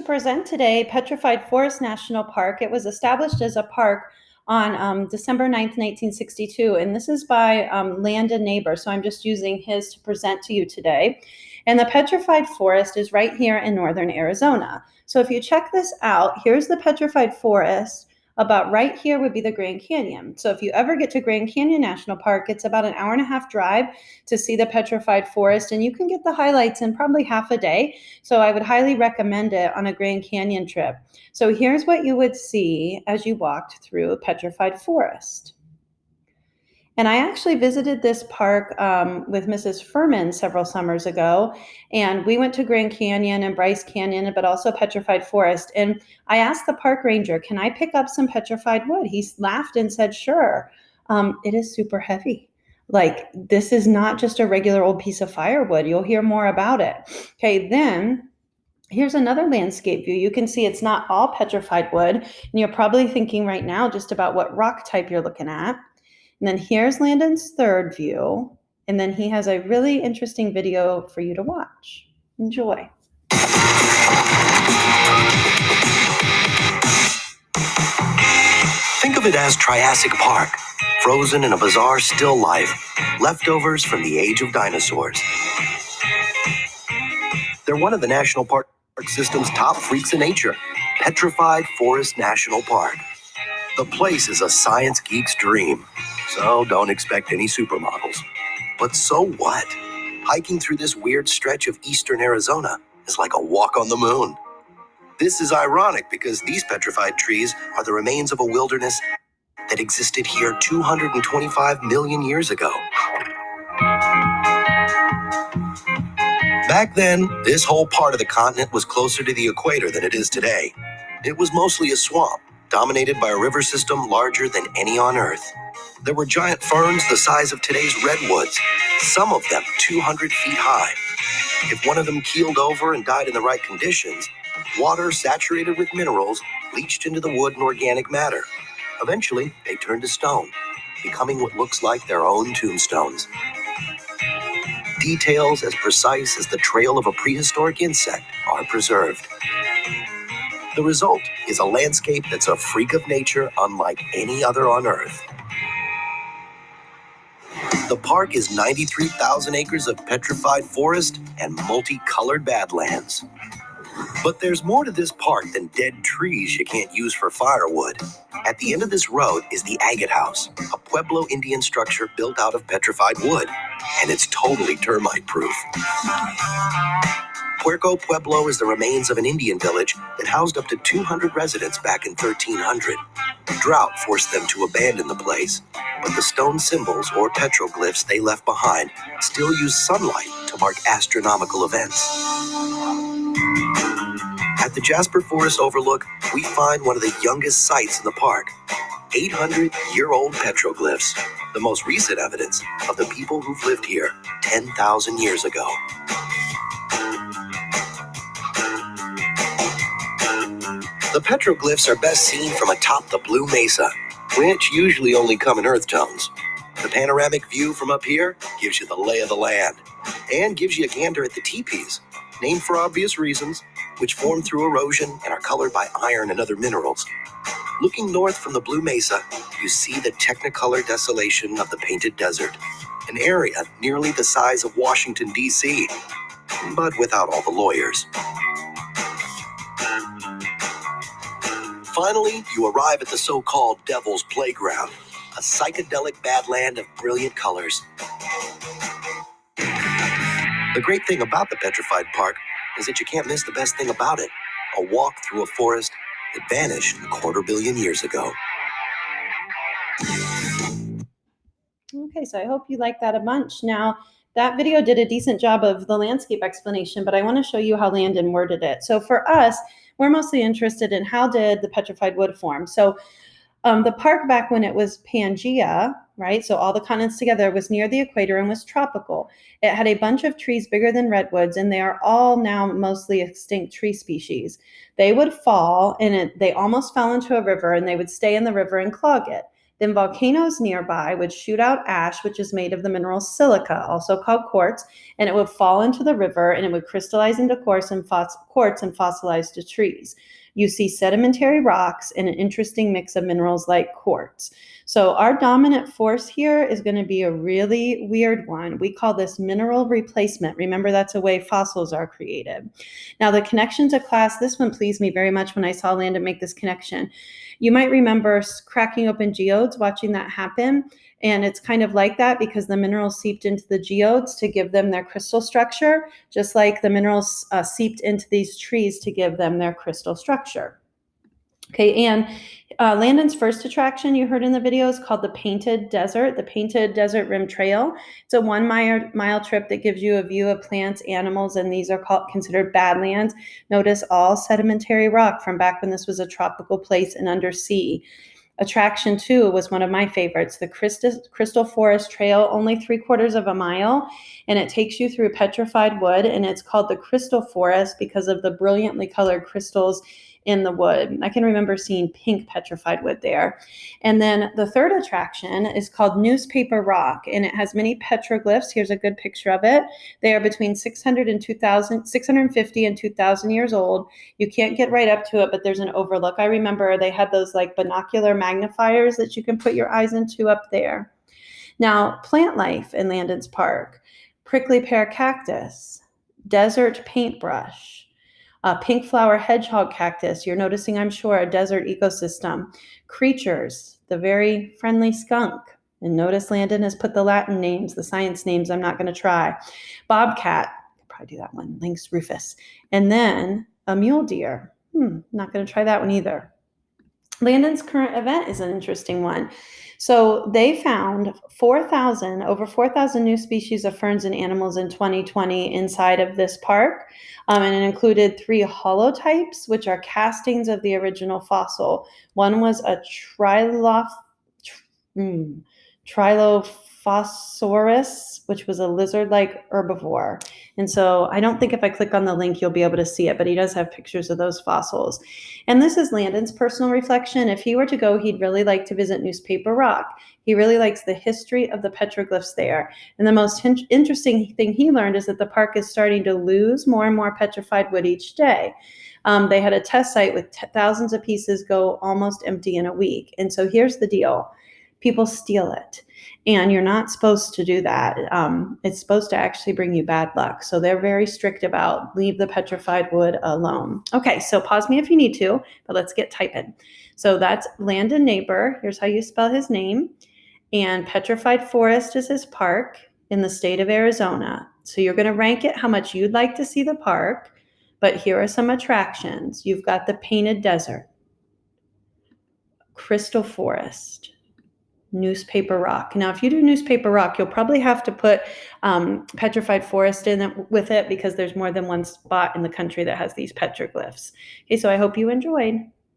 present today Petrified Forest National Park. It was established as a park on December 9th, 1962, and this is by Landon neighbor, so I'm just using his to present to you today. And the Petrified Forest is right here in northern Arizona. So if you check this out, here's the Petrified Forest. About right here would be the Grand Canyon. So if you ever get to Grand Canyon National Park, it's about an hour-and-a-half drive to see the Petrified Forest, and you can get the highlights in probably half a day. So I would highly recommend it on a Grand Canyon trip. So here's what you would see as you walked through Petrified Forest. And I actually visited this park with Mrs. Furman several summers ago, and we went to Grand Canyon and Bryce Canyon, but also Petrified Forest. And I asked the park ranger, can I pick up some petrified wood? He laughed and said, sure. It is super heavy. Like, this is not just a regular old piece of firewood. You'll hear more about it. Okay, then here's another landscape view. You can see it's not all petrified wood, and you're probably thinking right now just about what rock type you're looking at. And then here's Landon's third view. And then he has a really interesting video for you to watch. Enjoy. Think of it as Triassic Park, frozen in a bizarre still life, leftovers from the age of dinosaurs. They're one of the National Park System's top freaks of nature, Petrified Forest National Park. The place is a science geek's dream, so don't expect any supermodels. But so what? Hiking through this weird stretch of eastern Arizona is like a walk on the moon. This is ironic because these petrified trees are the remains of a wilderness that existed here 225 million years ago. Back then, this whole part of the continent was closer to the equator than it is today. It was mostly a swamp, dominated by a river system larger than any on Earth. There were giant ferns the size of today's redwoods, some of them 200 feet high. If one of them keeled over and died in the right conditions, water saturated with minerals leached into the wood and organic matter. Eventually, they turned to stone, becoming what looks like their own tombstones. Details as precise as the trail of a prehistoric insect are preserved. The result is a landscape that's a freak of nature unlike any other on Earth. The park is 93,000 acres of petrified forest and multicolored badlands. But there's more to this park than dead trees you can't use for firewood. At the end of this road is the Agate House, a Pueblo Indian structure built out of petrified wood, and it's totally termite-proof. Puerco Pueblo is the remains of an Indian village that housed up to 200 residents back in 1300. Drought forced them to abandon the place, but the stone symbols or petroglyphs they left behind still use sunlight to mark astronomical events. At the Jasper Forest Overlook, we find one of the youngest sites in the park, 800-year-old petroglyphs, the most recent evidence of the people who've lived here 10,000 years ago. The petroglyphs are best seen from atop the Blue Mesa, which usually only come in earth tones. The panoramic view from up here gives you the lay of the land and gives you a gander at the teepees, named for obvious reasons, which form through erosion and are colored by iron and other minerals. Looking north from the Blue Mesa, you see the technicolor desolation of the Painted Desert, an area nearly the size of Washington, D.C., but without all the lawyers. Finally, you arrive at the so-called Devil's Playground, a psychedelic badland of brilliant colors. The great thing about the Petrified Park is that you can't miss the best thing about it, a walk through a forest that vanished 250 million years ago. Okay, so I hope you like that a bunch. Now, that video did a decent job of the landscape explanation, but I want to show you how Landon worded it. So for us, we're mostly interested in how did the petrified wood form. So the park back when it was Pangea, right? So all the continents together was near the equator and was tropical. It had a bunch of trees bigger than redwoods, and they are all now mostly extinct tree species. They would fall, and they almost fell into a river, and they would stay in the river and clog it. Then volcanoes nearby would shoot out ash, which is made of the mineral silica, also called quartz, and it would fall into the river and it would crystallize into quartz and fossilize to trees. You see sedimentary rocks and an interesting mix of minerals like quartz. So our dominant force here is going to be a really weird one. We call this mineral replacement. Remember, that's a way fossils are created. Now, the connection to class, this one pleased me very much when I saw Landon make this connection. You might remember cracking open geodes, watching that happen. And it's kind of like that because the minerals seeped into the geodes to give them their crystal structure, just like the minerals seeped into these trees to give them their crystal structure. Okay, and Landon's first attraction you heard in the video is called the Painted Desert Rim Trail. It's a 1 mile trip that gives you a view of plants, animals, and these are considered badlands. Notice all sedimentary rock from back when this was a tropical place and undersea. Attraction 2 was one of my favorites, the Crystal Forest Trail, only 3/4 of a mile, and it takes you through petrified wood, and it's called the Crystal Forest because of the brilliantly colored crystals in the wood. I can remember seeing pink petrified wood there. And then the third attraction is called Newspaper Rock, and it has many petroglyphs. Here's a good picture of it. They are between 650 and 2,000 years old. You can't get right up to it, but there's an overlook. I remember they had those like binocular magnifiers that you can put your eyes into up there. Now, plant life in Landon's Park: prickly pear cactus, desert paintbrush, pink flower hedgehog cactus. You're noticing, I'm sure, a desert ecosystem. Creatures, the very friendly skunk. And notice Landon has put the Latin names, the science names I'm not going to try. Bobcat, I'll probably do that one, Lynx rufus. And then a mule deer. Not going to try that one either. Landon's current event is an interesting one. So they found over 4,000 new species of ferns and animals in 2020 inside of this park. And it included 3 holotypes, which are castings of the original fossil. One was a Trilophosaurus, which was a lizard-like herbivore. And so I don't think if I click on the link, you'll be able to see it, but he does have pictures of those fossils. And this is Landon's personal reflection. If he were to go, he'd really like to visit Newspaper Rock. He really likes the history of the petroglyphs there. And the most interesting thing he learned is that the park is starting to lose more and more petrified wood each day. They had a test site with thousands of pieces go almost empty in a week. And so here's the deal. People steal it. And you're not supposed to do that. It's supposed to actually bring you bad luck. So they're very strict about leave the petrified wood alone. Okay, so pause me if you need to, but let's get typing. So that's Landon Neighbor. Here's how you spell his name. And Petrified Forest is his park in the state of Arizona. So you're going to rank it how much you'd like to see the park. But here are some attractions. You've got the Painted Desert, Crystal Forest, Newspaper Rock. Now, if you do Newspaper Rock, you'll probably have to put Petrified Forest in it with it because there's more than one spot in the country that has these petroglyphs. Okay, so I hope you enjoyed.